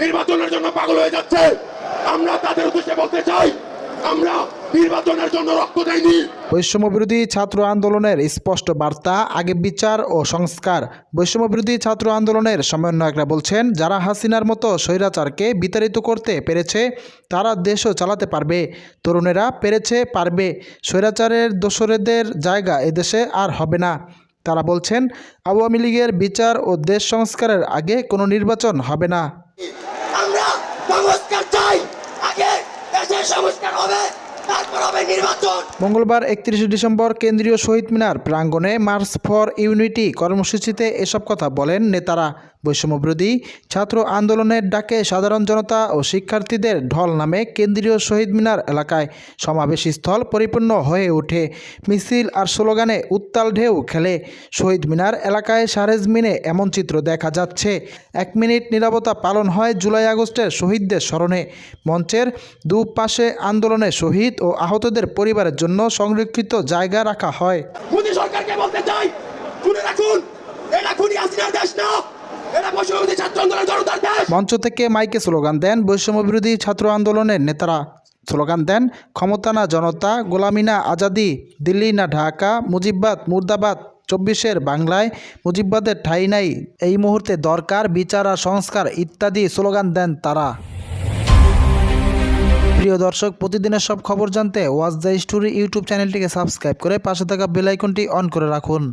নির্বাচনের জন্য পাগল হয়ে যাচ্ছে। আমরা তাদের উদ্দেশ্যে বলতে চাই, আমরা নির্বাচনের জন্য রক্ত দেইনি। বৈষম্য বিরোধী ছাত্র আন্দোলনের স্পষ্ট বার্তা, আগে বিচার ও সংস্কার। বৈষম্য বিরোধী ছাত্র আন্দোলনের সমন্বয়করা বলছেন, যারা হাসিনার মতো স্বৈরাচারকে বিতাড়িত করতে পেরেছে তারা দেশও চালাতে পারবে। তরুণেরা পেরেছে, পারবে। স্বৈরাচারের দোসরেদের জায়গা এদেশে আর হবে না। তারা বলছেন, আওয়ামী লীগের বিচার ও দেশ সংস্কারের আগে কোনো নির্বাচন হবে না। আমরা সংস্কার চাই, আগে দেশের সংস্কার হবে, তারপর হবে নির্বাচন। মঙ্গলবার 31 ডিসেম্বর কেন্দ্রীয় শহীদ মিনার প্রাঙ্গণে মার্চ ফর ইউনিটি কর্মসূচিতে এসব কথা বলেন নেতারা। বৈষম্যবিরোধী ছাত্র আন্দোলনের ডাকে সাধারণ জনতা ও শিক্ষার্থীদের ঢল নামে কেন্দ্রীয় শহীদ মিনার এলাকায়। সমাবেশস্থল পরিপূর্ণ হয়ে ওঠে। মিছিল আর স্লোগানে উত্তাল ঢেউ খেলে। শহীদ মিনার এলাকায় সারেজমিনে এমন চিত্র দেখা যাচ্ছে। 1 মিনিট নীরবতা পালন হয় জুলাই আগস্টের শহীদদের স্মরণে। মঞ্চের দুপাশে আন্দোলনে শহীদ ও আহতদের পরিবারের জন্য সংরক্ষিত জায়গা রাখা হয়। মোদী সরকারকে বলতে চাই, শুনে রাখুন, এটা খুনি হাসিনার দেশ না, এটা বৈষম্যবিরোধী ছাত্র আন্দোলনের জনতার দেশ। মঞ্চ থেকে মাইকে স্লোগান দেন বৈষম্যবিরোধী ছাত্র আন্দোলনের নেতারা। স্লোগান দেন, ক্ষমতা না জনতা, গোলামি না আজাদি, দিল্লি না ঢাকা, মুজিববাদ মুর্দাবাদ, 24-এর বাংলায় মুজিববাদের ঠাঁই নাই, এই মুহূর্তে দরকার বিচার আর সংস্কার ইত্যাদি স্লোগান দেন তারা। প্রিয় দর্শক, প্রতিদিনের সব খবর জানতে ওয়াচ দ্য স্টোরি ইউটিউব চ্যানেলটিকে সাবস্ক্রাইব করে পাশে থাকা বেল আইকনটি অন করে রাখুন।